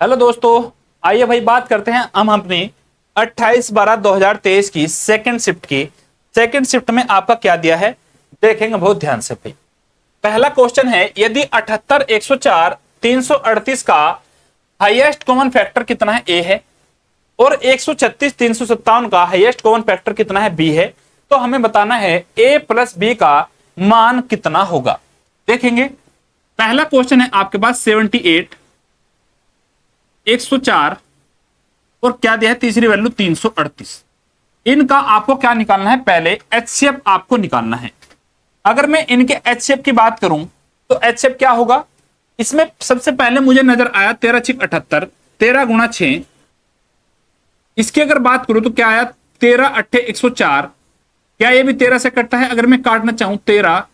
Hello दोस्तों, आइए भाई बात करते हैं हम अपनी 28/12/2023 की सेकंड शिफ्ट की। सेकंड शिफ्ट में आपका क्या दिया है देखेंगे बहुत ध्यान से भाई। पहला क्वेश्चन है, यदि 78, 104, 338 का हाईएस्ट कॉमन फैक्टर कितना है ए है और 136, 357 का हाईएस्ट कॉमन फैक्टर कितना है बी है, तो हमें बताना है ए प्लस बी का मान कितना होगा। देखेंगे पहला क्वेश्चन है आपके पास 78, 104 और क्या दिया है तीसरी वैल्यू 338। इनका आपको क्या निकालना है, पहले एचसीएफ आपको निकालना है। अगर मैं इनके एचसीएफ की बात करूं तो एचसीएफ क्या होगा, इसमें सबसे पहले मुझे नजर आया 13 छिक 78, 13 गुणा 6। इसकी अगर बात करूं तो क्या आया 13 अट्ठे 104। क्या ये भी 13 से कटता है? अगर मैं काटना चाहूं 13,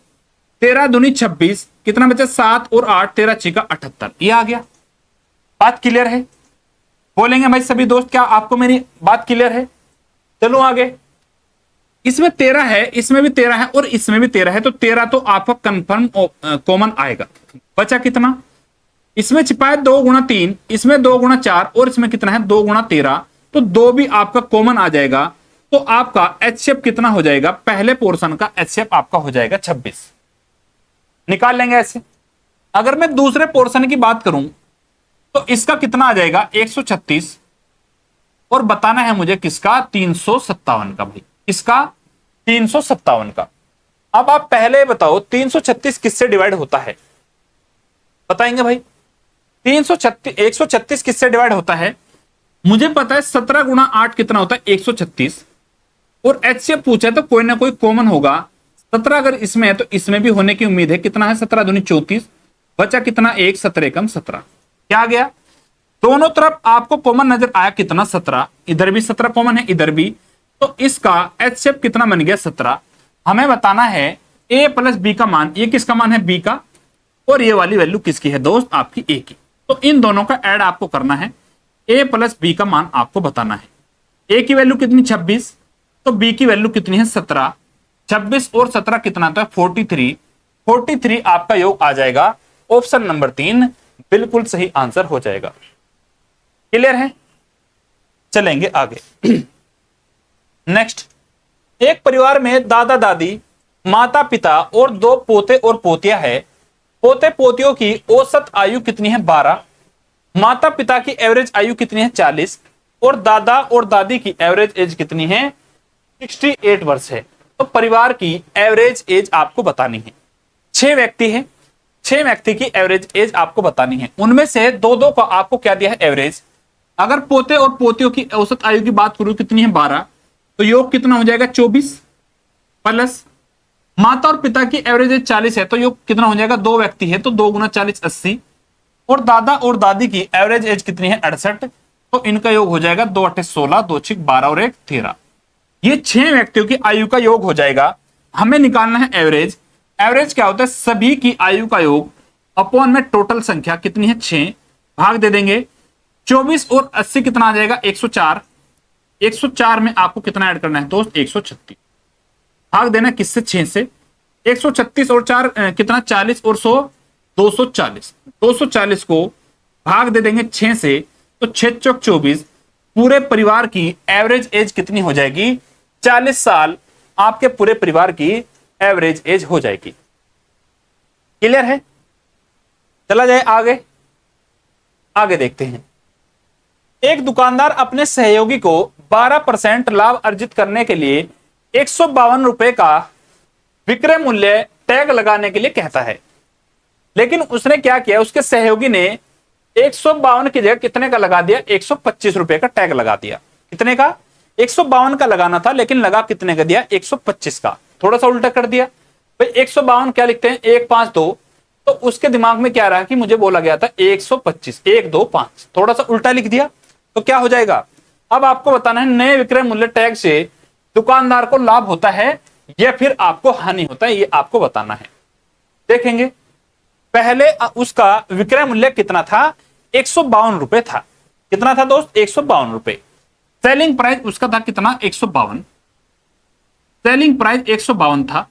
13 दूनी 26, कितना बचा 7 और 8, 13 छिका 78, ये आ गया। बात क्लियर है? बोलेंगे भाई सभी दोस्त, क्या आपको मेरी बात क्लियर है? चलो आगे। इसमें 13 है, इसमें भी 13 है और इसमें भी 13 है, तो 13 तो आपका कंफर्म कॉमन आएगा। बचा कितना? इसमें छिपा है 2 गुणा 3, इसमें 2 गुणा 4 और इसमें कितना है 2 गुणा 13, तो 2 भी आपका कॉमन आ जाएगा। तो आपका एचसीएफ कितना हो जाएगा, पहले पोर्शन का एचसीएफ आपका हो जाएगा 26। निकाल लेंगे ऐसे। अगर मैं दूसरे पोर्शन की बात करूं तो इसका कितना आ जाएगा 136 और बताना है मुझे किसका 357 का भाई, इसका 357 का। अब आप पहले बताओ 336 किससे डिवाइड होता है, बताएंगे भाई। 336 136 किससे डिवाइड होता है? मुझे पता है 17 गुणा 8 कितना होता है 136 और एचसीएफ पूछा है तो कोई ना कोई कॉमन होगा। 17 अगर इसमें है तो इसमें भी होने की उम्मीद है। कितना है 17 दूनी 34, बचा कितना 1, 17 कम 17, क्या आ गया? दोनों तरफ आपको कॉमन नजर आया कितना 17, इधर भी 17 कॉमन है इधर भी, तो इसका एचसीएफ कितना बन गया 17। हमें बताना है ए प्लस बी का मान, ये किसका मान है बी का और ये वाली वैल्यू किसकी है दोस्त आपकी ए की। तो इन दोनों का ऐड आपको करना है, ए प्लस बी का मान आपको बताना है। ए की वैल्यू कितनी 26, तो बी की वैल्यू कितनी है 17। 26 और 17 कितना तो है 43। 43 आपका योग आ जाएगा। ऑप्शन नंबर 3 बिल्कुल सही आंसर हो जाएगा। क्लियर है? चलेंगे आगे। नेक्स्ट, एक परिवार में दादा दादी, माता पिता और 2 पोते और पोतियां है। पोते पोतियों की औसत आयु कितनी है 12, माता पिता की एवरेज आयु कितनी है 40 और दादा और दादी की एवरेज एज कितनी है 68 वर्ष है। तो परिवार की एवरेज एज आपको बतानी है। 6 व्यक्ति है, 6 व्यक्ति की एवरेज एज आपको बतानी है। उनमें से दो दो का आपको क्या दिया है एवरेज। अगर पोते और पोतियों की औसत आयु की बात करूं कितनी है 12, तो योग कितना हो जाएगा 24 प्लस माता और पिता की एवरेज एज 40 है, तो योग कितना हो जाएगा 2 व्यक्ति है तो 2 गुना 40 80 और दादा और दादी की एवरेज एज कितनी है 68, तो इनका योग हो जाएगा 2 8 16, 2 6 12 और 1 13। ये 6 व्यक्तियों की आयु का योग हो जाएगा। हमें निकालना है एवरेज। एवरेज क्या होता है, सभी की आयु का योग अपॉन में टोटल संख्या कितनी है 6, भाग दे देंगे। 24 और 80 कितना आ जाएगा 104। 104 में आपको कितना ऐड करना है दोस्त 136, भाग देना किससे 6 से। 136 और 4 कितना 40 और 100 240। 240 को भाग दे देंगे 6 से, तो 6 चौक 24। पूरे परिवार की एवरेज एज कितनी हो जाएगी 40 साल। आपके पूरे परिवार की एवरेज एज हो जाएगी। क्लियर है? चला जाए आगे। आगे देखते हैं। एक दुकानदार अपने सहयोगी को 12% लाभ अर्जित करने के लिए 152 रुपए का विक्रय मूल्य टैग लगाने के लिए कहता है, लेकिन उसने क्या किया, उसके सहयोगी ने 152 की जगह कितने का लगा दिया 125 रुपए का टैग लगा दिया। कितने का 152 का लगाना था, लेकिन लगा कितने का दिया 125 का। थोड़ा सा उल्टा कर दिया भाई। 152 क्या लिखते हैं 152, तो उसके दिमाग में क्या रहा कि मुझे बोला गया था 125, 1 2 5, थोड़ा सा उल्टा लिख दिया तो क्या हो जाएगा। अब आपको बताना है नए विक्रय मूल्य टैग से दुकानदार को लाभ होता है या फिर आपको हानि होता है, ये आपको बताना है। देखेंगे पहले उसका विक्रय मूल्य कितना था 152 रुपए था। कितना था दोस्त 152 रुपए। सेलिंग प्राइस उसका था कितना 152, सेलिंग प्राइस 152 था,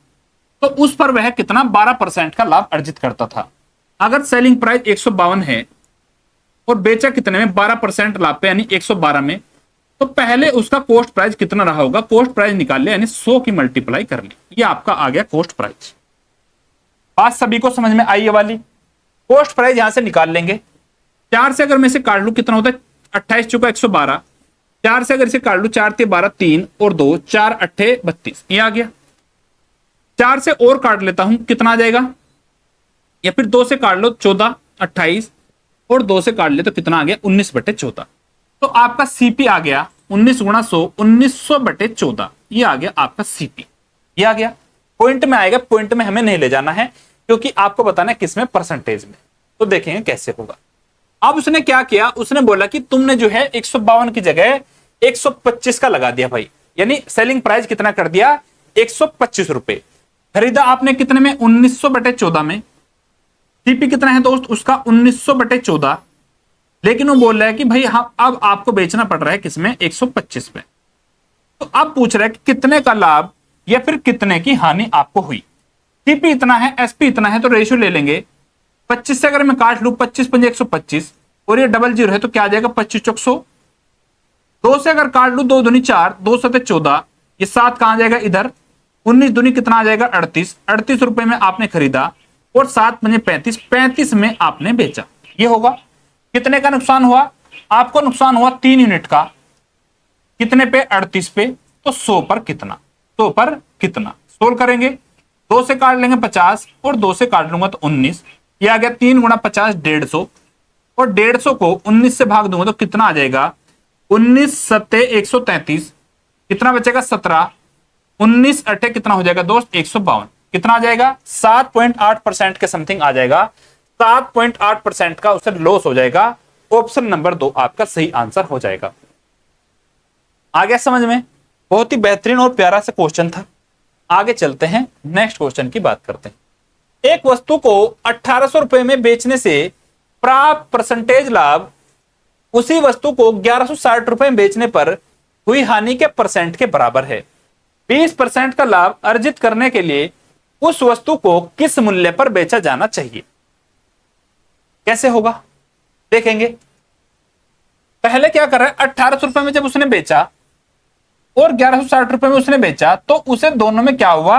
तो उस पर वह कितना 12% का लाभ अर्जित करता था। अगर सेलिंग प्राइस 152 है और बेचा कितने में, 12% लाभ पे, यानी 112 में। तो पहले उसका कॉस्ट प्राइस कितना रहा होगा, कॉस्ट प्राइस निकाल ले, यानी 100 की मल्टीप्लाई कर ली, ये आपका आ गया कॉस्ट प्राइस। बात सभी को समझ में आई ये वाली। कॉस्ट प्राइस यहां से निकाल लेंगे। 4 से अगर मैं इसे काट लू कितना होता है, 28 चुका 112, 4 से अगर इसे काट लू 4 × 12 3 और 2 4 8 32, ये आ गया। 4 से और काट लेता हूं, कितना आ जाएगा, या फिर 2 से काट लो 14 28 और 2 से काट ले तो कितना आ गया 19/14। तो आपका सीपी आ गया 19 × 100 1900/14, ये आ गया आपका सीपी। ये आ गया, पॉइंट में आएगा, पॉइंट में हमें नहीं ले जाना है क्योंकि आपको बताना है किसमें, परसेंटेज में। तो देखेंगे कैसे होगा। अब उसने क्या किया, उसने बोला कि तुमने जो है 152 की जगह 125 का लगा दिया भाई, यानी सेलिंग प्राइस कितना कर दिया, 125 रुपए। खरीदा आपने कितने में, 1900/14 में। सीपी कितना है दोस्त उसका, 1900/14। लेकिन वो बोल रहा है कि भाई हाँ अब आपको बेचना पड़ रहा है किसमें, 125 में। तो अब पूछ रहा है कि कितने का लाभ या फिर कितने की हानि आपको हुई। सीपी इतना है, एसपी इतना है, तो रेशियो ले लेंगे। 25 से अगर मैं काट लू 25 × 5 125 और ये डबल जीरो है तो क्या आ जाएगा 25 × 100। 2 से अगर काट लू 2 दूनी 4 2 7 14, ये 7 कहां जाएगा इधर, 19 दूनी कितना आ जाएगा 38 रुपए में आपने खरीदा और 7 × 5 35 में आपने बेचा। ये होगा। कितने का नुकसान हुआ, आपको नुकसान हुआ 3 यूनिट का। कितने पे, 38 पे। तो 100 पर कितना, 100 पर कितना, सोल्व करेंगे। 2 से काट लेंगे 50 और 2 से काट लूंगा तो 19, ये आ गया 3 × 50 150 और 150 को 19 से भाग दूंगा तो कितना आ जाएगा, 19 7 133, कितना बचेगा 17, 19 8 कितना हो जाएगा दोस्त 152, कितना आ जाएगा 7.8% के समथिंग आ जाएगा। 7.8% का उसे लॉस हो जाएगा। ऑप्शन नंबर 2 आपका सही आंसर हो जाएगा। आ गया समझ में, बहुत ही बेहतरीन और प्यारा सा क्वेश्चन था। आगे चलते हैं, नेक्स्ट क्वेश्चन की बात करते हैं। एक वस्तु को 1800 रुपए में बेचने से प्राप्त परसेंटेज लाभ उसी वस्तु को 1160 रुपए में बेचने पर हुई हानि के परसेंट के बराबर है। 20% का लाभ अर्जित करने के लिए उस वस्तु को किस मूल्य पर बेचा जाना चाहिए। कैसे होगा देखेंगे। पहले क्या कर रहा है, 1800 रुपए में जब उसने बेचा और 1160 रुपए में उसने बेचा तो उसे दोनों में क्या हुआ,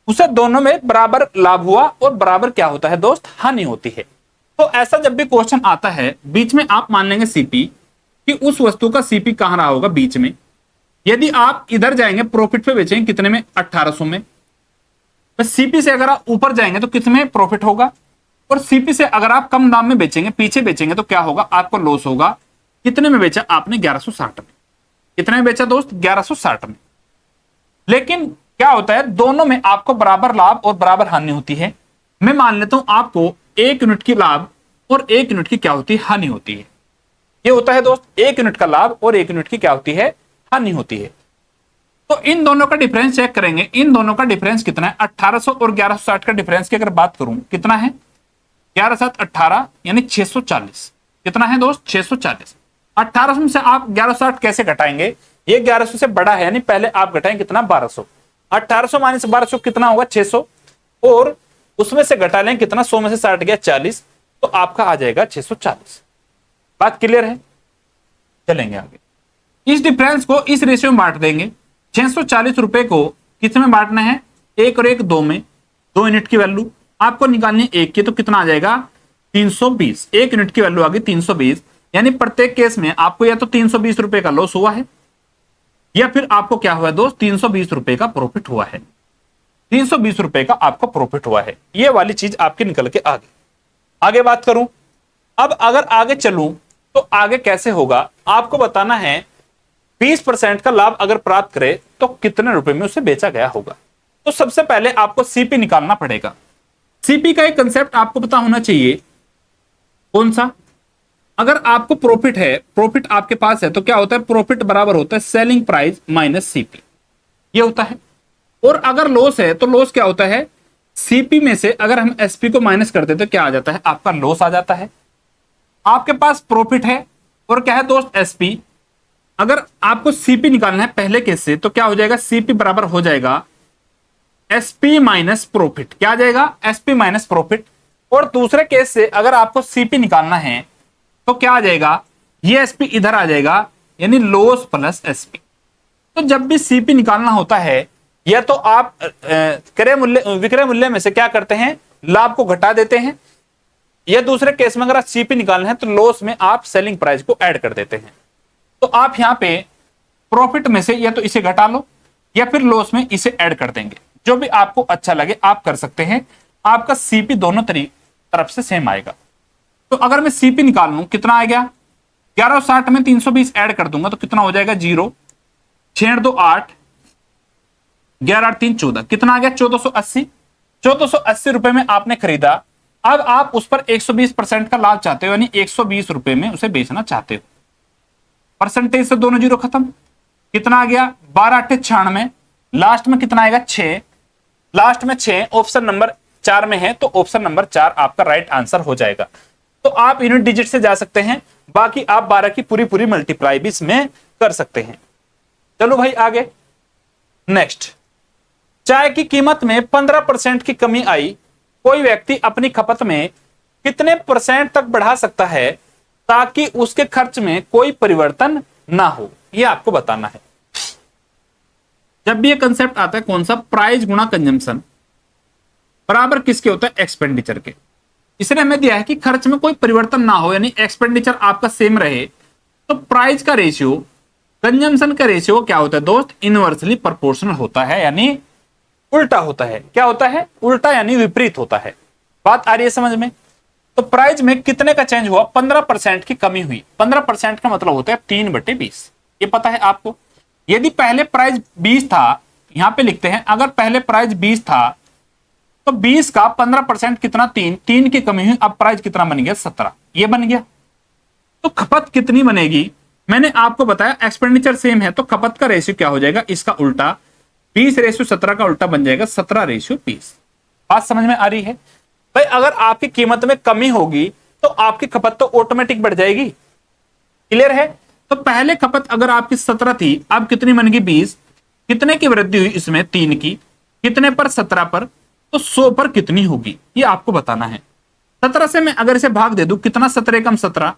उसे दोनों में बराबर लाभ हुआ और बराबर क्या होता है दोस्त, हानि होती है। तो ऐसा जब भी क्वेश्चन आता है बीच में आप मान लेंगे सीपी कि उस वस्तु का सीपी कहां रहा होगा, बीच में। यदि आप इधर जाएंगे प्रॉफिट पे बेचेंगे कितने में, 1800 में, तो सीपी से अगर आप ऊपर जाएंगे तो कितने में प्रॉफिट होगा, और सीपी से अगर आप कम दाम में बेचेंगे पीछे बेचेंगे तो क्या होगा, आपको लॉस होगा। कितने में बेचा आपने, 1160 में। कितने में बेचा दोस्त, 1160 में। लेकिन क्या होता है, दोनों में आपको बराबर लाभ और बराबर हानि होती है। मैं मान लेता हूं आपको 1 यूनिट की लाभ और 1 यूनिट की क्या होती है, हानि होती है। ये होता है दोस्त 1 यूनिट का लाभ और 1 यूनिट की क्या होती है, हानि होती है। तो इन दोनों का डिफरेंस चेक करेंगे। इन दोनों का डिफरेंस कितना है, 1800 और 1160 का डिफरेंस की अगर बात करूं कितना है, 11 7 18 यानी 640। कितना है दोस्त, 640। 1800 में से आप 1160 कैसे घटाएंगे, ये 1100 से बड़ा है, यानी पहले आप घटाएं कितना, 1200। 1800 माइनस 1200 कितना होगा, 600, और उसमें से घटा लें कितना, 100 में से 60 गया 40, तो आपका आ जाएगा 640। बात क्लियर है, चलेंगे आगे। इस डिफरेंस को इस रेशियो में बांट देंगे। 640 रुपए को कितने में बांटना है, 1 और 1 2 में। 2 यूनिट की वैल्यू आपको निकालनी है 1 की, तो कितना आ जाएगा 320। 1 यूनिट की वैल्यू आ गई 320, यानी प्रत्येक केस में आपको या तो 320 रुपए का लॉस हुआ है या फिर आपको क्या हुआ है दोस्त, 320 रुपए का प्रॉफिट हुआ है। 320 रुपए का आपको प्रॉफिट हुआ है। ये वाली चीज आपकी निकल के आगे बात करूं। अब अगर आगे चलूं तो आगे कैसे होगा, आपको बताना है 20% का लाभ अगर प्राप्त करे तो कितने रुपए में उसे बेचा गया होगा। तो सबसे पहले आपको सीपी निकालना पड़ेगा। सीपी का एक कंसेप्ट आपको पता होना चाहिए। कौन सा, अगर आपको प्रॉफिट है, प्रॉफिट आपके पास है तो क्या होता है, प्रॉफिट बराबर होता है सेलिंग प्राइस माइनस सीपी, ये होता है। और अगर लॉस है तो लॉस क्या होता है, सीपी में से अगर हम एसपी को माइनस करते तो क्या आ जाता है, आपका लॉस आ जाता है। आपके पास प्रॉफिट है और क्या है दोस्त, एसपी। अगर आपको सीपी निकालना है पहले केस से तो क्या हो जाएगा, सीपी बराबर हो जाएगा एसपी माइनस प्रॉफिट। क्या आ जाएगा, एसपी माइनस प्रॉफिट। और दूसरे केस से अगर आपको सीपी निकालना है तो क्या आ जाएगा, ये एसपी इधर आ जाएगा, यानी लॉस प्लस एसपी। तो जब भी सीपी निकालना होता है, या तो आप क्रय मूल्य विक्रय मूल्य में से क्या करते हैं, लाभ को घटा देते हैं, या दूसरे केस में अगर आप सीपी निकालना है तो लॉस में आप सेलिंग प्राइस को ऐड कर देते हैं। तो आप यहां पे प्रॉफिट में से या तो इसे घटा लो या फिर लॉस में इसे ऐड कर देंगे, जो भी आपको अच्छा लगे आप कर सकते हैं। आपका सीपी दोनों तरफ से सेम आएगा। तो अगर मैं सीपी निकाल लूं, कितना आ गया, 1160 में 320 ऐड कर दूंगा तो कितना हो जाएगा, 0, 6 2 8, 11 3 14, कितना आ गया, 1480। 1480 रुपए में आपने खरीदा। अब आप उस पर 120% का लाभ चाहते हो, यानी 120 रुपए में उसे बेचना चाहते हो। परसेंटेज से दोनों जीरो खत्म, कितना आ गया, 12 8 96, लास्ट में कितना आएगा, 6, लास्ट में 6 ऑप्शन नंबर 4 में है, तो ऑप्शन नंबर 4 आपका राइट आंसर हो जाएगा। तो आप यूनिट डिजिट से जा सकते हैं, बाकी आप 12 की पूरी मल्टीप्लाई भी इसमें कर सकते हैं। चलो भाई आगे, नेक्स्ट, चाय की कीमत में 15% की कमी आई, कोई व्यक्ति अपनी खपत में कितने % तक बढ़ा सकता है ताकि उसके खर्च में कोई परिवर्तन ना हो, यह आपको बताना है। जब भी ये कंसेप्ट आता है कौन सा, प्राइस गुणा कंजम्पशन बराबर किसके होता है, एक्सपेंडिचर के। इसने हमें दिया है कि खर्च में कोई परिवर्तन ना हो, यानी एक्सपेंडिचर आपका सेम रहे, तो प्राइस का रेशियो कंजम्पशन का रेशियो क्या होता है दोस्त, इनवर्सली प्रोपोर्शनल होता है, यानी उल्टा होता है। क्या होता है, उल्टा यानी विपरीत होता है। बात आ रही है समझ में। तो प्राइस में कितने का चेंज हुआ, 15% की कमी हुई। 15% का मतलब होता है 3/20, ये पता है आपको। यदि पहले प्राइस 20 था, यहां पे लिखते हैं, अगर पहले प्राइस 20 था तो 20 का 15% कितना, 3 की कमी हुई, अब प्राइस कितना बन गया, 17, ये बन गया। तो खपत कितनी बनेगी, मैंने आपको बताया एक्सपेंडिचर सेम है तो खपत का रेशियो क्या हो जाएगा, इसका उल्टा, 20:17 का उल्टा बन जाएगा 17:20। बात समझ में आ रही है भाई। अगर आपकी कीमत में कमी होगी तो आपकी खपत तो ऑटोमेटिक बढ़ जाएगी, क्लियर है। तो पहले खपत अगर आपकी 17 थी, अब कितनी बन गई, 20। कितने की वृद्धि हुई इसमें, 3 की, कितने पर, 17 पर, तो 100 पर कितनी होगी, ये आपको बताना है। 17 से मैं अगर इसे भाग दे दूं, कितना, 17 कम 17,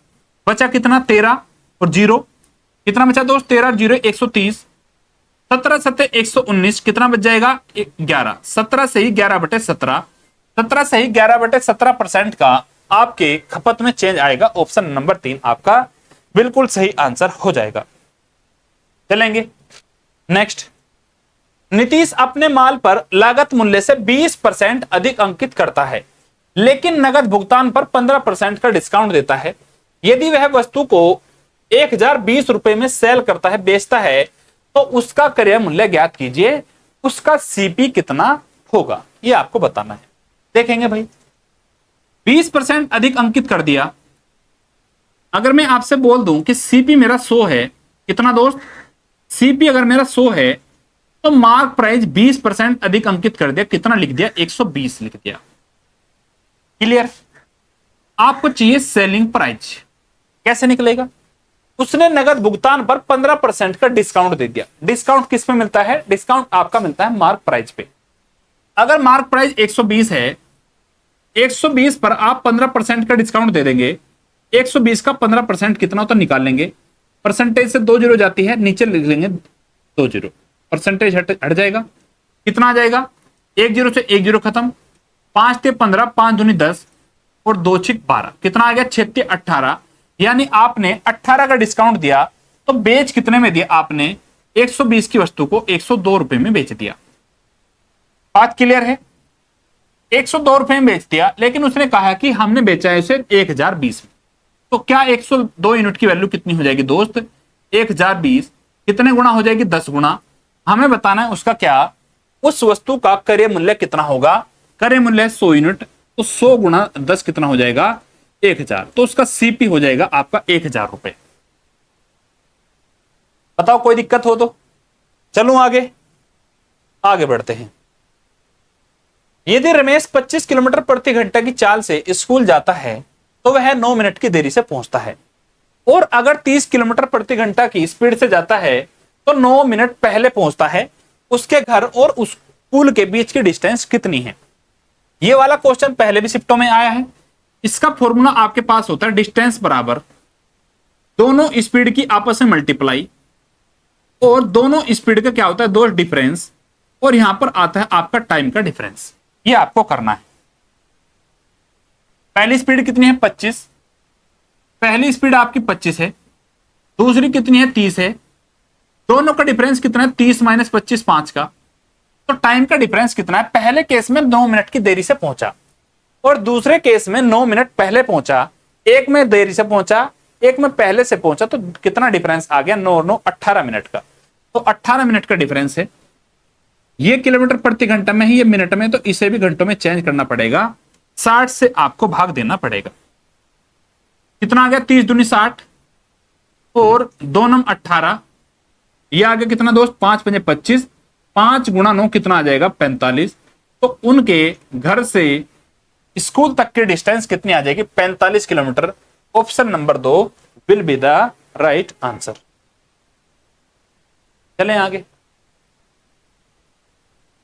बचा कितना, 13 और 0, कितना बचा दोस्त, 13 0 130, 17 7 119, कितना बच जाएगा, 11। 17 से ही 11/17, 17 से ही 11/17% का आपके खपत में चेंज आएगा। ऑप्शन नंबर 3 आपका बिल्कुल सही आंसर हो जाएगा। चलेंगे नेक्स्ट, नीतीश अपने माल पर लागत मूल्य से 20% अधिक अंकित करता है, लेकिन नगद भुगतान पर 15% का डिस्काउंट देता है। यदि वह वस्तु को 1020 रुपए में सेल करता है, बेचता है, तो उसका क्रय मूल्य ज्ञात कीजिए, उसका सीपी कितना होगा, यह आपको बताना है। देखेंगे भाई, 20% अधिक अंकित कर दिया। अगर मैं आपसे बोल दूं कि सीपी मेरा 100 है, कितना दोस्त, सीपी अगर मेरा 100 है तो मार्क प्राइस 20% अधिक अंकित कर दिया, कितना लिख दिया, 120 लिख दिया, क्लियर। आपको चाहिए सेलिंग प्राइस, कैसे निकलेगा, उसने नगद भुगतान पर 15% का डिस्काउंट दे दिया। डिस्काउंट किस पे मिलता है, डिस्काउंट आपका मिलता है मार्क प्राइस पे। अगर मार्क प्राइस 120 है, 120 पर आप 15% का डिस्काउंट दे देंगे, 120 का 15% कितना होता निकाल लेंगे, परसेंटेज से 2 जीरो जाती है, नीचे लिख लेंगे 2 जीरो, परसेंटेज हट जाएगा, कितना आ जाएगा, 1 जीरो से 1 जीरो खत्म, 5 ते 15, 5 दूनी 10 और 2 छिक 12, कितना आ गया, 6 ते 18। यानी आपने 18 का डिस्काउंट दिया तो बेच कितने में दिया आपने, 120 की वस्तु को 102 रुपए में बेच दिया। बात क्लियर है, 102 रुपए में बेच दिया, लेकिन उसने कहा कि हमने बेचा है उसे 1020 में, तो क्या 102 यूनिट की वैल्यू कितनी हो जाएगी दोस्त, 1020 कितने गुना हो जाएगी, 10 गुना। हमें बताना है उसका क्या, उस वस्तु का क्रय मूल्य कितना होगा, क्रय मूल्य 100 यूनिट, तो 100 गुना 10 कितना हो जाएगा, 1000, तो उसका सीपी हो जाएगा आपका 1000 रुपए। बताओ कोई दिक्कत हो तो। चलो आगे बढ़ते हैं। यदि रमेश 25 किलोमीटर प्रति घंटा की चाल से स्कूल जाता है तो वह 9 मिनट की देरी से पहुंचता है, और अगर 30 किलोमीटर प्रति घंटा की स्पीड से जाता है तो 9 मिनट पहले पहुंचता है। उसके घर और उस स्कूल के बीच की डिस्टेंस कितनी है। ये वाला क्वेश्चन पहले भी शिफ्टों में आया है। इसका फॉर्मूला आपके पास होता है डिस्टेंस बराबर दोनों स्पीड की आपस में मल्टीप्लाई, और दोनों स्पीड का क्या होता है दोस्त डिफरेंस, और यहां पर आता है आपका टाइम का डिफरेंस। ये आपको करना है। पहली स्पीड कितनी है 25, पहली स्पीड आपकी 25 है, दूसरी कितनी है 30 है, दोनों का डिफरेंस कितना है 30 माइनस 25 5 का, तो टाइम का डिफरेंस कितना है, पहले केस में 9 मिनट की देरी से पहुंचा और दूसरे केस में 9 मिनट पहले पहुंचा, एक में देरी से पहुंचा एक में पहले से पहुंचा, तो कितना डिफरेंस आ गया 9 और 9 18 मिनट का, तो 18 मिनट का डिफरेंस है। ये किलोमीटर प्रति घंटा में है, ये मिनट में, तो इसे भी घंटों में चेंज करना पड़ेगा, 60 से आपको भाग देना पड़ेगा। कितना आ गया 30 दूनी 60 और 2 नम 18, ये आ गया कितना दोस्त 5 पंजे 25, 5 गुणा 9 कितना आ जाएगा 45, तो उनके घर से स्कूल तक की डिस्टेंस कितनी आ जाएगी 45 kilometre. Option number 2 will be the right answer. चलें आगे।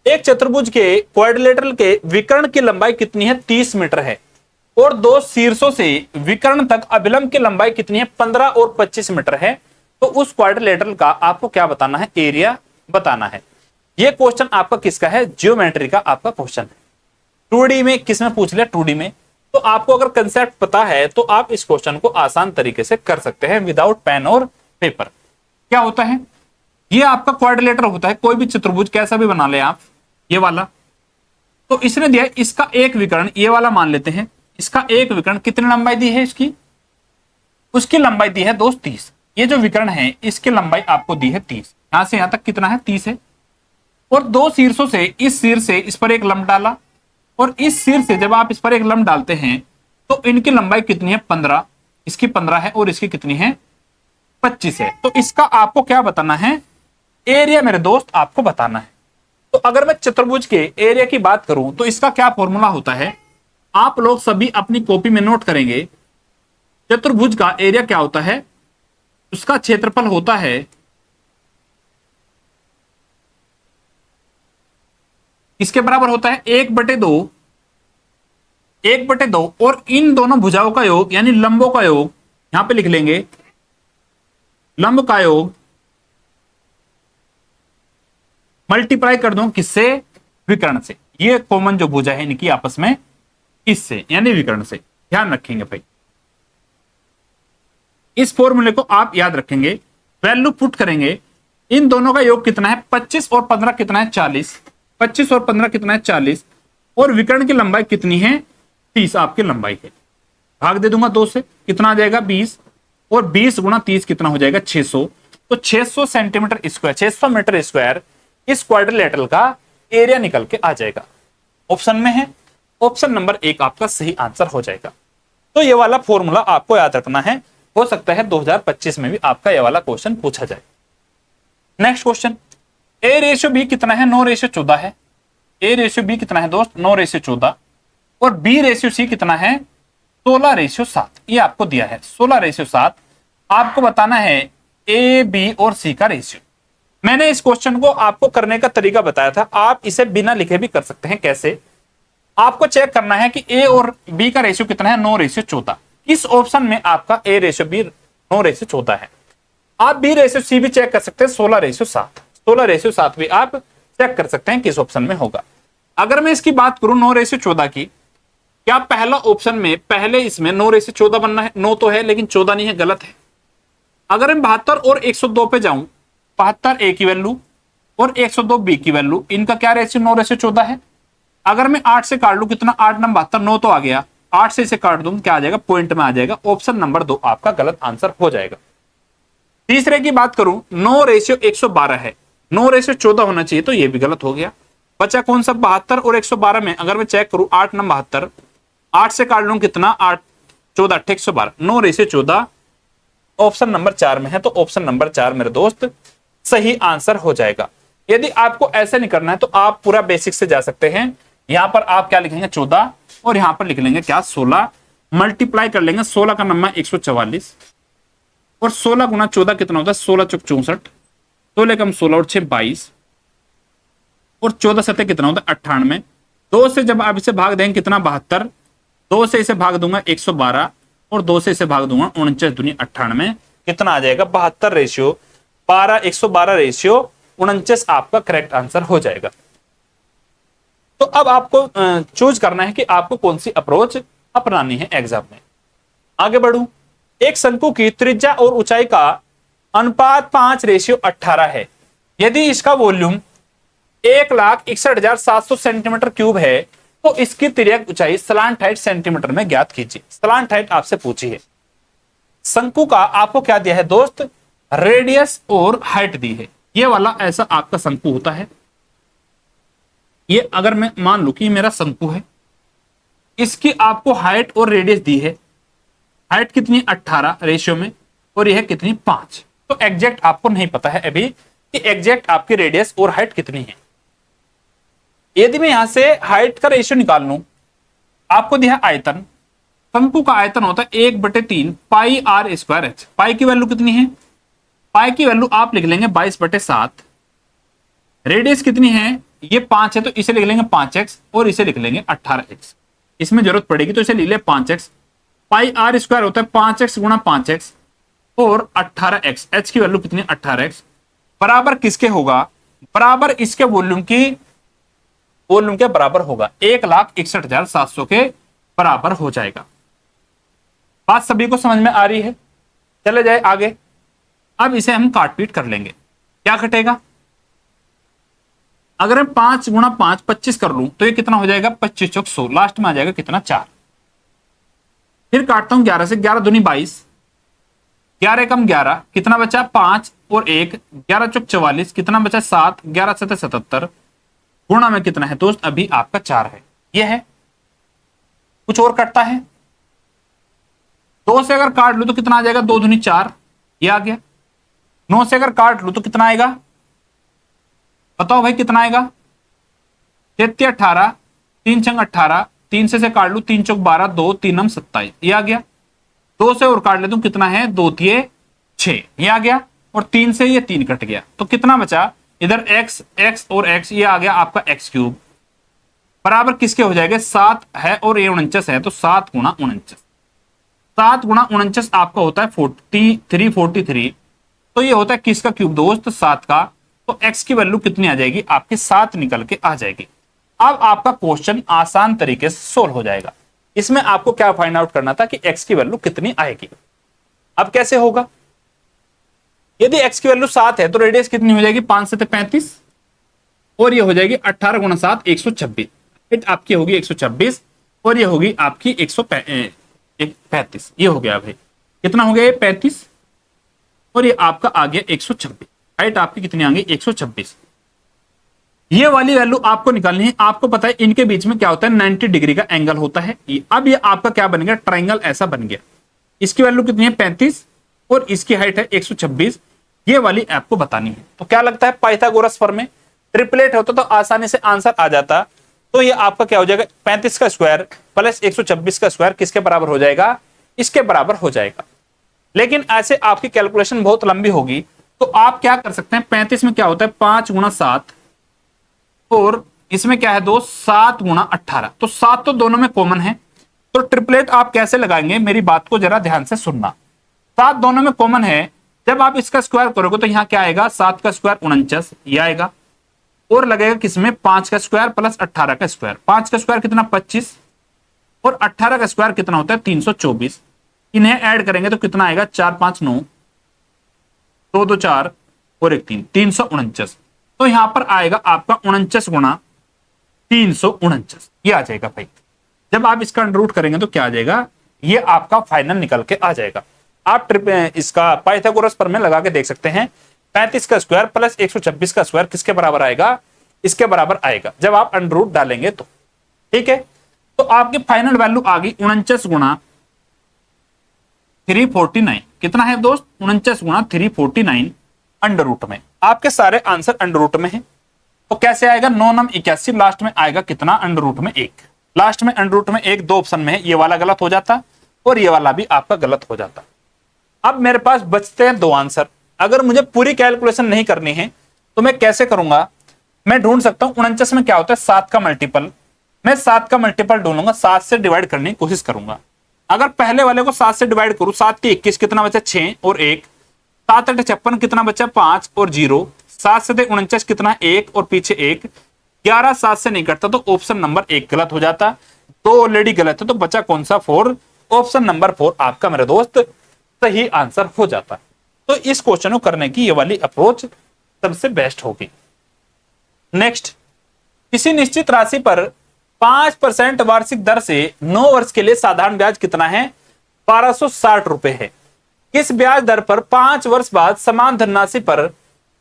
एक चतुर्भुज के क्वाड्रिलेटरल के विकर्ण की लंबाई कितनी है 30 मीटर है और दो शीर्षों से विकर्ण तक अभिलंब की लंबाई कितनी है 15 और 25 मीटर है, तो उस क्वाड्रिलेटरल का आपको क्या बताना है, एरिया बताना है। यह क्वेश्चन आपका किसका है, ज्योमेट्री का आपका क्वेश्चन है। 2D में किसमें पूछ लिया 2D में, तो आपको अगर कंसेप्ट पता है तो आप इस क्वेश्चन को आसान तरीके से कर सकते हैं विदाउट पेन और पेपर। क्या होता है, ये आपका क्वाड्रिलेटर होता है, कोई भी चतुर्भुज कैसा भी बना ले आप, ये वाला, तो इसने दिया इसका एक विकर्ण, ये वाला मान लेते हैं, इसका एक विकर्ण कितनी लंबाई दी है इसकी, उसकी लंबाई दी है दोस्त 30। ये जो विकर्ण है इसकी लंबाई आपको दी है 30, यहां से यहां तक कितना है 30 है, और दो शीर्षों से इस शीर्ष से इस पर एक लंब डाला और इस शीर्ष से जब आप इस पर एक लंब डालते हैं तो इनकी लंबाई कितनी है 15, इसकी 15 है और इसकी कितनी है 25 है। तो इसका आपको क्या बताना है, एरिया मेरे दोस्त आपको बताना है। तो अगर मैं चतुर्भुज के एरिया की बात करूं तो इसका क्या फॉर्मूला होता है, आप लोग सभी अपनी कॉपी में नोट करेंगे। चतुर्भुज का एरिया क्या होता है, उसका क्षेत्रफल होता है इसके बराबर होता है 1/2, 1/2 और इन दोनों भुजाओं का योग यानी लंबों का योग, यहां पे लिख लेंगे लंब का योग मल्टीप्लाई कर दो किससे, विकर्ण से। ये कॉमन जो भुजा है इनकी आपस में, इससे यानी विकर्ण से, ध्यान रखेंगे भाई। इस फॉर्मूले को आप याद रखेंगे, वैल्यू पुट करेंगे, इन दोनों का योग कितना है 25 और 15 कितना है 40, 25 और 15 कितना है 40, और विकर्ण की लंबाई कितनी है 30 आपकी लंबाई है। भाग दे दूंगा 2 से, कितना आ जाएगा 20, और 20 गुणा 30 कितना हो जाएगा 600, तो 600 सेंटीमीटर स्क्वायर 600 मीटर स्क्वायर इस क्वाड्रिलेटरल का एरिया निकल के आ जाएगा। ऑप्शन में है, ऑप्शन नंबर 1 आपका सही आंसर हो जाएगा। तो ये वाला फॉर्मूला आपको याद रखना है, हो सकता है 2025 में भी आपका ये वाला क्वेश्चन पूछा जाए। नेक्स्ट क्वेश्चन, A/B कितना है 9/14 है। A/B कितना है दोस्त 9/14, और B/C कितना है 16/7। ये आपको दिया है 16/7, आपको बताना है A, B और C का रेशियो। मैंने इस क्वेश्चन को आपको करने का तरीका बताया था, आप इसे बिना लिखे भी कर सकते हैं। कैसे, आपको चेक करना है कि A और B का रेशियो कितना है 9/14। इस ऑप्शन में आपका A/B 9/14 है। आप B/C भी चेक कर सकते हैं 16/7, 16/7 भी आप चेक कर सकते हैं किस ऑप्शन में होगा। अगर मैं इसकी बात करूं 9/14 की, क्या पहला ऑप्शन में पहले इसमें 9/14 बनना है, 9 तो है लेकिन 14 नहीं है, गलत है। अगर मैं 72 और 102 पे जाऊं, 72 A की वैल्यू और 102 B की वैल्यू, इनका क्या रेशियो 9/14 है। अगर मैं 8 से काट लू, कितना 8 नंबर 72, 9 तो आ गया, 8 से इसे काट दूं क्या आ जाएगा, पॉइंट में आ जाएगा। ऑप्शन नंबर 2 आपका गलत आंसर हो जाएगा। तीसरे की बात करूं 9/112 है, 9/14 होना चाहिए, तो ये भी गलत हो गया। बचा कौन सा 72 और 112 में, अगर मैं चेक करूं 8 नंबर 72, 8 से काट लूं कितना 8 14 112, 9/14 ऑप्शन नंबर 4 में है, तो ऑप्शन नंबर 4 मेरे दोस्त सही आंसर हो जाएगा। यदि आपको ऐसे नहीं करना है तो आप पूरा बेसिक से जा सकते हैं। यहां पर आप क्या लिखेंगे 14 और यहां पर लिख लेंगे क्या 16, मल्टीप्लाई कर लेंगे, 16 का नंबर 144 और 16 गुना 14 कितना होता है 16 चौक 64, 16 कम 16 और 6 22, और 14 सतह कितना होता है 98। 2 से जब आप इसे भाग देंगे कितना 72, 2 से इसे भाग दूंगा 112 और 2 से इसे भाग दूंगा 49 दूनी 98, कितना आ जाएगा 149 आपका करेक्ट आंसर हो जाएगा। तो अब आपको चूज करना है कि आपको कौन सी अप्रोच अपनानी है एग्जाम में। आगे बढ़ू। एक शंकु की त्रिज्या और ऊंचाई का अनुपात 5:18 है। यदि इसका वॉल्यूम 1,61,700 सेंटीमीटर क्यूब है तो इसकी तिर्यक ऊंचाई स्लांट हाइट सेंटीमीटर में ज्ञात कीजिए। स्लांट हाइट आपसे पूछी है। शंकु का आपको क्या दिया है दोस्त, रेडियस और हाइट दी है। ये वाला ऐसा आपका शंकु होता है। ये अगर मैं मान लू कि मेरा शंकु है, इसकी आपको हाइट और रेडियस दी है। हाइट कितनी 18 रेशियो में और यह कितनी 5। तो एग्जैक्ट आपको नहीं पता है अभी कि एग्जैक्ट आपकी रेडियस और हाइट कितनी है। यदि मैं यहां से हाइट का रेशियो निकाल लूं, आपको दिया आयतन, शंकु का आयतन होता है 1/3 पाई r स्क्वायर एच। पाई की वैल्यू कितनी है, पाई की वैल्यू आप लिख लेंगे 22/7। रेडियस कितनी है, ये 5 है तो इसे लिख लेंगे 5x और इसे लिख लेंगे 18x। इसमें जरूरत पड़ेगी तो इसे लिख ले 5x। पाई r स्क्वायर होता है 5x गुणा 5x और 18x। h की वैल्यू कितनी 18x बराबर किसके होगा, बराबर इसके वॉल्यूम के बराबर होगा 1,61,700 के बराबर हो जाएगा। बात सभी को समझ में आ रही है। चले जाए आगे। अब इसे हम काट पीट कर लेंगे। क्या घटेगा, अगर मैं 5 गुणा 5 25 कर लूं तो ये कितना हो जाएगा 25 चौक 100। लास्ट में आ जाएगा कितना 4। फिर काटता हूं 11 से, 11 दूनी 22, 11 कम 11 कितना बचा 5 और 1, 11 चौक 44 कितना बचा 7, 11 7 77 गुणा में कितना है दोस्त, अभी आपका 4 है। यह है। कुछ और कटता है, 2 से अगर काट लू तो कितना आ जाएगा 2 दूनी 4, ये आ गया। 9 से अगर काट लू तो कितना आएगा, बताओ भाई कितना आएगा, 33 18 3 छंग 18, 3 से काट लू 3 चौक 12 2 3 हम 27, ये आ गया। 2 से और काट लेता हूं कितना है 2 तिये 6, ये आ गया। और 3 से ये 3 कट गया तो कितना बचा, इधर x x और x, ये आ गया आपका x क्यूब बराबर किसके हो जाएगा 7 है और ये 49 है तो 7 गुणा 49। 7 गुणा 49 आपका होता है 43। तो ये होता है किसका क्यूब दोस्त 7 का। तो x की वैल्यू कितनी आ जाएगी आपकी 7 निकल के आ जाएगी। अब आपका क्वेश्चन आसान तरीके से सोल्व हो जाएगा। इसमें आपको क्या फाइंड आउट करना था कि x की वैल्यू कितनी आएगी। अब कैसे होगा, यदि x की वैल्यू 7 है तो रेडियस कितनी हो जाएगी 5 से 35 और ये हो जाएगी 18 गुणा 7 126। हाइट आपकी होगी 126 और ये होगी आपकी 135। ये हो गया भाई, कितना हो गया 35 और ये आपका आ गया 126। हाइट आपकी कितनी आ गई 126। ये वाली वैल्यू आपको निकालनी है। आपको पता है इनके बीच में क्या होता है 90 डिग्री का एंगल होता है। अब ये आपका क्या बन गया, ट्राइंगल ऐसा बन गया। इसकी वैल्यू कितनी है 35 और इसकी हाइट है 126। ये वाली आपको बतानी है। तो क्या लगता है पाइथागोरस फॉर्म ट्रिपलेट होता तो आसानी से आंसर आ जाता। तो ये आपका क्या हो जाएगा 35 का स्क्वायर प्लस 126 का स्क्वायर किसके बराबर हो जाएगा, इसके बराबर हो जाएगा। लेकिन ऐसे आपकी कैलकुलेशन बहुत लंबी होगी तो आप क्या कर सकते हैं, 35 में क्या होता है 5 गुणा 7 और इसमें क्या है 7 गुणा 18। तो 7 तो दोनों में कॉमन है। तो ट्रिपलेट आप कैसे लगाएंगे, मेरी बात को जरा ध्यान से सुनना। 7 दोनों में कॉमन है, जब आप इसका स्क्वायर करोगे तो यहां क्या आएगा 7 का स्क्वायर 49 ये आएगा और लगेगा किसमें 5 का स्क्वायर प्लस 18 का स्क्वायर। 5 का स्क्वायर कितना 25 और 18 का स्क्वायर कितना होता है 324। इन्हें ऐड करेंगे तो कितना आएगा 4 5 9 2 2 4 और 1 3 349। तो यहां पर आएगा आपका 49 गुणा 349 ये आ जाएगा भाई। जब आप इसका अंडर रूट करेंगे तो क्या आ जाएगा, ये आपका फाइनल निकल के आ जाएगा। आप इसका पाइथागोरस प्रमेय लगा के देख सकते हैं। 35 का स्क्वायर प्लस 126 का स्क्वायर किसके बराबर आएगा, इसके बराबर आएगा जब आप अंडर रूट डालेंगे तो। ठीक है, तो आपकी फाइनल वैल्यू आ गई 49 गुणा 349। कितना है दोस्त 49 गुणा 349 अंडर रूट में। आपके सारे आंसर अंडर रूट में है। तो कैसे आएगा 9 9 81, लास्ट में आएगा कितना अंडर रूट में 1। लास्ट में अंडर रूट में 1 दो ऑप्शन में है, ये वाला गलत हो जाता और ये वाला भी आपका गलत हो जाता। अब मेरे पास बचते हैं 2 आंसर। अगर मुझे पूरी कैलकुलेशन नहीं करनी है तो मैं कैसे करूंगा, मैं ढूंढ सकता हूं 49 में क्या होता है 7 का मल्टीपल। मैं 7 का मल्टीपल ढूंढूंगा, 7 से डिवाइड करने की कोशिश करूंगा। अगर पहले वाले को 7 से डिवाइड करूं 7 के 21 कितना बचा 6 और 1 7 8 56 कितना बचा 5 और 0, 7 से 49 कितना 1 और पीछे 1, 11 7 से नहीं कटता तो ऑप्शन नंबर 1 गलत हो जाता, तो ऑलरेडी गलत है, तो बचा कौन सा 4, ऑप्शन नंबर 4 आपका मेरे दोस्त सही आंसर हो जाता। तो इस क्वेश्चन को करने की ये वाली अप्रोच सबसे बेस्ट होगी। नेक्स्ट, किसी निश्चित राशि पर 5% वार्षिक दर से 9 वर्ष के लिए साधारण ब्याज कितना है 1260 रुपए है। किस ब्याज दर पर 5 वर्ष बाद समान धनराशि पर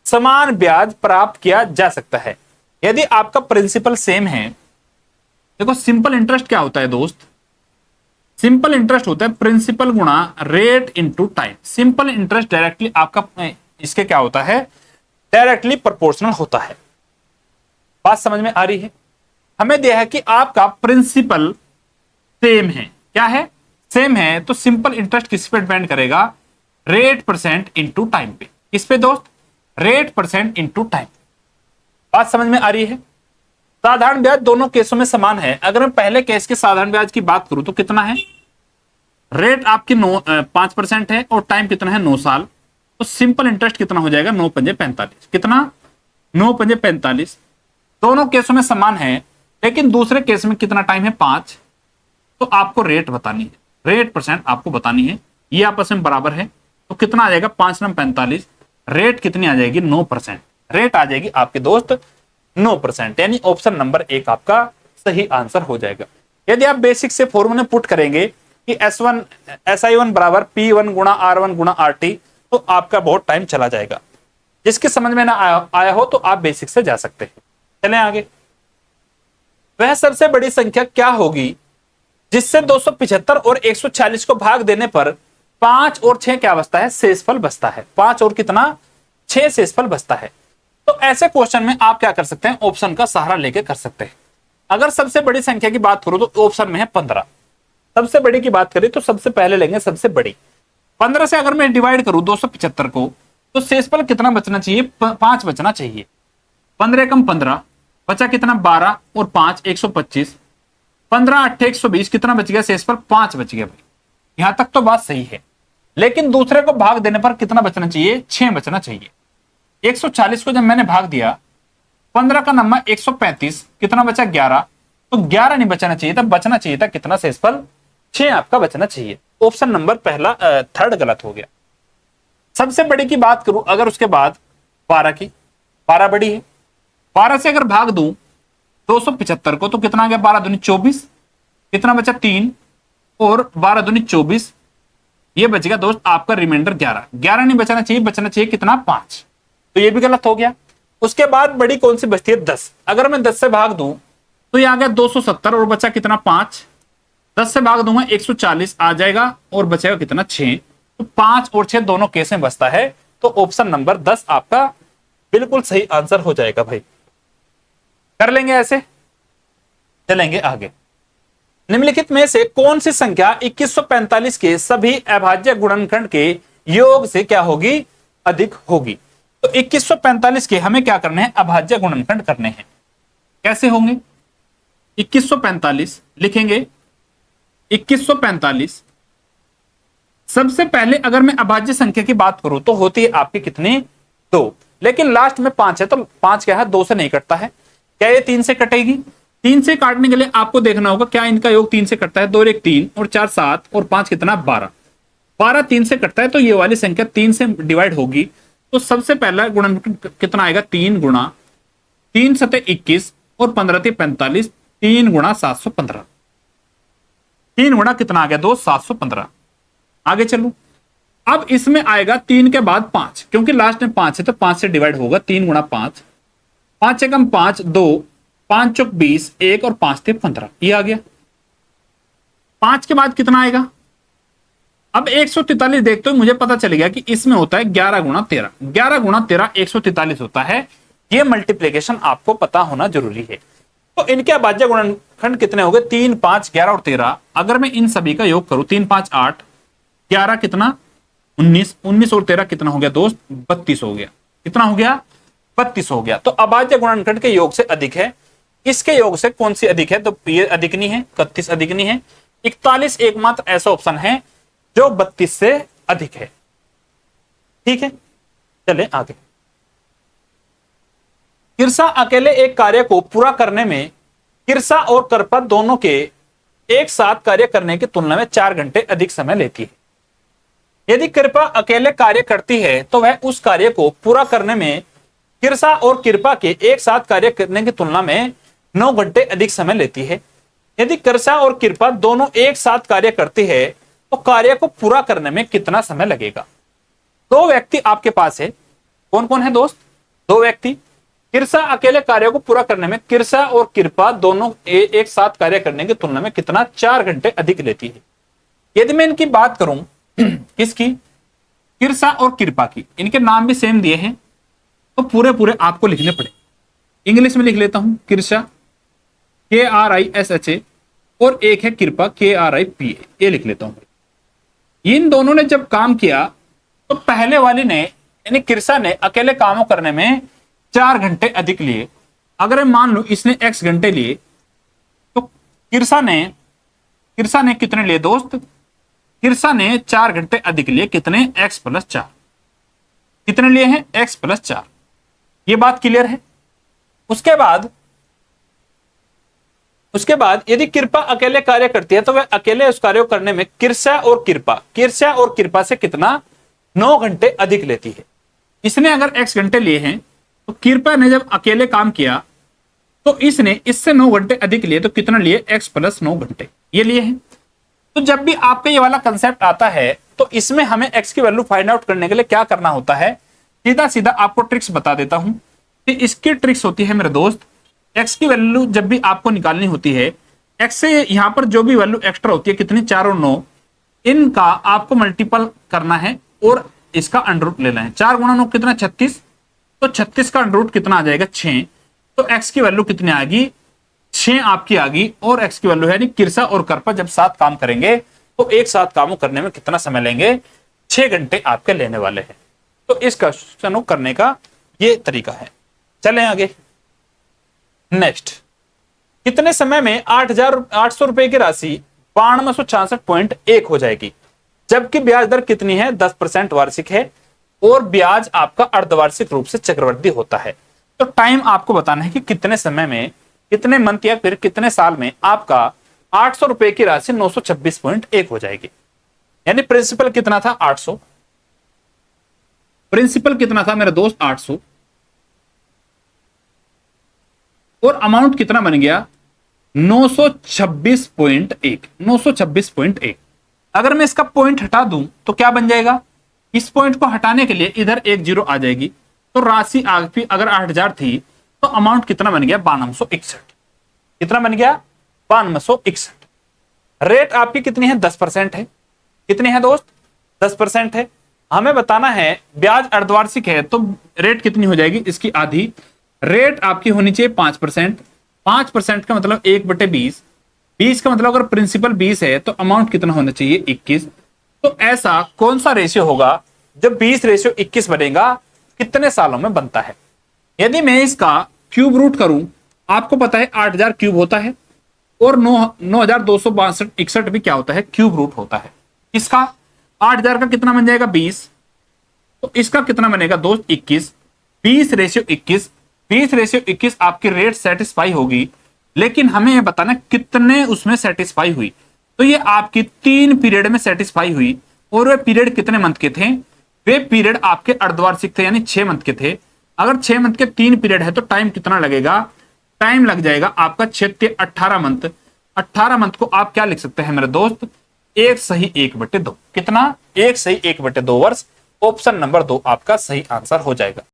समान ब्याज प्राप्त किया जा सकता है। यदि आपका प्रिंसिपल सेम है, देखो सिंपल इंटरेस्ट क्या होता है दोस्त, सिंपल इंटरेस्ट होता है प्रिंसिपल गुणा rate into time. Simple interest directly आपका इसके क्या होता है, डायरेक्टली प्रोपोर्शनल होता है। बात समझ में आ रही है। हमें दिया है कि आपका प्रिंसिपल सेम है, क्या है सेम है, तो सिंपल इंटरेस्ट किस पे डिपेंड करेगा, रेट परसेंट इनटू टाइम पे। किस पे दोस्त, रेट परसेंट इनटू टाइम। बात समझ में आ रही है। साधारण ब्याज दोनों केसों में समान है। अगर मैं पहले केस के साधारण ब्याज की बात करूं तो कितना है, रेट आपकी 5% है और टाइम कितना है 9 साल, तो सिंपल इंटरेस्ट कितना हो जाएगा 9 पंजे 45, कितना 9 पंजे 45। दोनों केसों में समान है, लेकिन दूसरे केस में कितना टाइम है 5, तो आपको रेट बतानी है, रेट परसेंट आपको बतानी है। ये आपस में बराबर है, तो कितना आ जाएगा 5 9 45, रेट कितनी आ जाएगी 9%, रेट आ जाएगी आपके दोस्त 9%, यानी ऑप्शन नंबर 1 आपका सही आंसर हो जाएगा। यदि आप बेसिक से फॉर्मूले पुट करेंगे कि SI1 बराबर P1 गुणा R1 गुणा RT, तो आपका बहुत टाइम चला जाएगा। जिसके समझ में ना आया हो तो आप बेसिक से जा सकते हैं। चलें आगे। वह सबसे बड़ी संख्या क्या होगी जिससे 275 और 140 को भाग देने पर 5 और 6 क्या बचता है, शेषफल बचता है। 5 और कितना 6 शेषफल बचता है। तो ऐसे क्वेश्चन में आप क्या कर सकते हैं, ऑप्शन का सहारा लेके कर सकते हैं। अगर सबसे बड़ी संख्या की बात करूं तो ऑप्शन में है 15। सबसे बड़ी की बात करें तो सबसे पहले लेंगे सबसे बड़ी। 15 से अगर मैं डिवाइड करूं 275 को, तो शेषफल कितना बचना चाहिए, 5 बचना चाहिए। 15 कम 15 बचा कितना 12 और 5 125, 15 8 120, कितना बच गया शेषफल 5 बच गया। भाई यहां तक तो बात सही है, लेकिन दूसरे को भाग देने पर कितना बचना चाहिए, 6 बचना चाहिए। 140 को जब मैंने भाग दिया, 15 का नंबर 135, कितना बचा 11, तो 11 नहीं बचना चाहिए था, बचना चाहिए था कितना शेषफल 6 आपका बचना चाहिए। ऑप्शन नंबर पहला थर्ड गलत हो गया। सबसे बड़ी की बात करूं अगर उसके बाद 12 की, 12 बड़ी है। 12 से अगर भाग दूं 275 को, तो कितना आ गया 12 दूनी 24, कितना बचा 3 और 12 दूनी 24, ये बच गया दोस्त आपका रिमाइंडर 11। 11 नहीं बचना चाहिए, बचना चाहिए कितना 5, तो ये भी गलत हो गया। उसके बाद बड़ी कौन सी बचती है 10। अगर मैं 10 से भाग दूं तो ये आ गया 270 और बचा कितना 5। 10 से भाग दूंगा 140 आ जाएगा और बचेगा कितना 6, तो 5 और 6 दोनों केस में बचता है, तो ऑप्शन नंबर 10 आपका बिल्कुल सही आंसर हो जाएगा। भाई कर लेंगे ऐसे, चलेंगे आगे। निम्नलिखित में से कौन सी संख्या 2145 के सभी अभाज्य गुणनखंड के योग से क्या होगी, अधिक होगी। तो 2145 के हमें क्या करने हैं, अभाज्य गुणनखंड करने हैं। कैसे होंगे, 2145 लिखेंगे। 2145 सबसे पहले अगर मैं अभाज्य संख्या की बात करूं तो होती है आपकी कितनी 2, लेकिन लास्ट में 5 है, तो 5 क्या है 2 से नहीं कटता है। क्या ये 3 से कटेगी, 3 से काटने के लिए आपको देखना होगा क्या इनका योग 3 से कटता है, 2 1 3 और 4 7 और 5 कितना 12। 12 3 से कटता है, तो ये वाली संख्या 3 से डिवाइड होगी। तो सबसे पहला गुणनखंड कितना आएगा, 3 गुणा 3 सते 21 और 15 × 45, 3 गुणा 715। 3 गुणा कितना आ गया दोस्त 715। आगे चलो, अब इसमें आएगा 3 के बाद 5, क्योंकि लास्ट में 5 है तो 5 से डिवाइड होगा। 3 गुणा 5, 5 एकम 5 2, 5 चौक 20, 1 और 5 थे 15, ये आ गया। 5 के बाद कितना आएगा, अब 143 देखते हो मुझे पता चल गया कि इसमें होता है 11 गुणा 13। 11 गुणा 13 143 होता है। ये मल्टीप्लीकेशन आपको पता होना जरूरी है। तो इनके अभाज्य गुणनखंड कितने हो गए, 3 5 11 और 13। अगर मैं इन सभी का योग करूं 3 5 8, 11 कितना 19, 19 और 13 कितना हो गया दोस्त 32 हो गया। कितना हो गया 32 हो गया। तो अभाज्य गुणनखंड के योग से अधिक है। इसके योग से कौन सी अधिक है, तो ये अधिक नहीं है, 31 अधिक नहीं है। 41 एकमात्र ऐसा ऑप्शन है जो 32 से अधिक है। ठीक है, चले आगे। किरसा अकेले एक कार्य को पूरा करने में किरसा और करपा दोनों के एक साथ कार्य करने की तुलना में 4 घंटे अधिक समय लेती है। यदि कृपा अकेले कार्य करती है तो वह उस कार्य को पूरा करने में किरसा और कृपा के एक साथ कार्य करने की तुलना में 9 घंटे अधिक समय लेती है। यदि किरसा और कृपा दोनों एक साथ कार्य करती है तो कार्य को पूरा करने में कितना समय लगेगा? दो व्यक्ति आपके पास है, कौन कौन है दोस्त? दो व्यक्ति। किरसा अकेले कार्य को पूरा करने में किरसा और कृपा दोनों एक साथ कार्य करने की तुलना में कितना? 4 घंटे अधिक लेती है। यदि मैं इनकी बात करूं किसकी? किरसा और कृपा की, इनके नाम भी सेम दिए हैं तो पूरे पूरे आपको लिखने पड़े। इंग्लिश में लिख लेता हूं, किरसा KRISHA और एक है कृपा KRIPA, ये लिख लेता हूं। इन दोनों ने जब काम किया तो पहले वाली ने यानी किरसा ने अकेले कामों करने में 4 घंटे अधिक लिए। अगर मान लो इसने x घंटे लिए तो किरसा ने कितने लिए दोस्त? किरसा ने 4 घंटे अधिक लिए। कितने? x + 4। कितने लिए हैं? x + 4। ये बात क्लियर है। उसके बाद यदि कृपा अकेले कार्य करती है तो वह अकेले उस कार्य को करने में किरसा और कृपा से कितना? 9 घंटे अधिक लेती है। इसने अगर x घंटे लिए हैं तो कृपा ने जब अकेले काम किया तो इसने इससे 9 घंटे अधिक लिए, तो कितना लिए? x + 9 घंटे ये लिए हैं। तो जब भी आपका ये वाला कंसेप्ट आता है तो इसमें हमें x की वैल्यू फाइंड आउट करने के लिए क्या करना होता है? सीधा सीधा आपको ट्रिक्स बता देता हूं कि इसकी ट्रिक्स होती है मेरे दोस्त। x की वैल्यू जब भी आपको निकालनी होती है, x से यहां पर जो भी वैल्यू एक्स्ट्रा होती है, कितनी? 4 और 9, इनका आपको मल्टीपल करना है और इसका अंडर लेना है। 4 × 9 कितना? 36। तो 36 का अंडर कितना आ जाएगा? 6। तो x की वैल्यू कितनी आएगी? 6 आपकी आ गई। और x की वैल्यू है यानी किरसा और करपा जब साथ काम करेंगे तो एक साथ कामों करने में कितना समय लेंगे? 6 घंटे आपके लेने वाले हैं। तो इस क्वेश्चन को करने का ये तरीका है। चलें आगे। नेक्स्ट, कितने समय में 8,800 रुपए की राशि 9266.1 हो जाएगी, जबकि ब्याज दर कितनी है? 10% वार्षिक है और ब्याज आपका अर्धवार्षिक रूप से चक्रवृद्धि होता है। तो टाइम आपको बताना है कि कितने समय में, कितने मंथ या फिर कितने साल में आपका 800 रुपए की राशि 926.1 हो जाएगी। यानी प्रिंसिपल कितना था? 800। प्रिंसिपल कितना था मेरे दोस्त? 800। और अमाउंट कितना बन गया? 926.1। 926.1। अगर मैं इसका पॉइंट हटा दूं तो क्या बन जाएगा? इस पॉइंट को हटाने के लिए इधर एक जीरो आ जाएगी। तो राशि अगर 8,000 थी तो अमाउंट कितना बन गया? 9261। कितना बन गया? 9261। रेट आपकी कितनी है? 10% है। कितनी है दोस्त? 10% है। हमें बताना है ब्याज अर्धवार्षिक है तो रेट कितनी हो जाएगी? इसकी आधी। रेट आपकी होनी चाहिए 5%। 5% का मतलब 1/20। 20 का मतलब अगर प्रिंसिपल 20 है तो अमाउंट कितना होना चाहिए? 21। तो ऐसा कौन सा रेशियो होगा जब 20:21 बनेगा? कितने सालों में बनता है? यदि मैं इसका क्यूब रूट करूं, आपको पता है 8,000 क्यूब होता है और 9,262.61 भी क्या होता है? क्यूब रूट होता है। इसका 8,000 का कितना बन जाएगा? 20। तो इसका कितना बनेगा दोस्त? 21। 20:21। 20:21 आपकी रेट सेटिस्फाई होगी, लेकिन हमें यह बताना कितने उसमें सेटिस्फाई हुई। तो ये आपकी 3 पीरियड में सेटिस्फाई हुई। और वे पीरियड कितने मंथ के थे? वे पीरियड आपके अर्धवार्षिक थे यानी 6 मंथ के थे। अगर 6 मंथ के 3 पीरियड है तो टाइम कितना लगेगा? टाइम लग जाएगा आपका 6 18 मंथ। 18 मंथ को आप क्या लिख सकते हैं मेरे दोस्त? 1 सही 1/2। कितना? 1 सही 1/2 वर्ष। ऑप्शन नंबर 2 आपका सही आंसर हो जाएगा।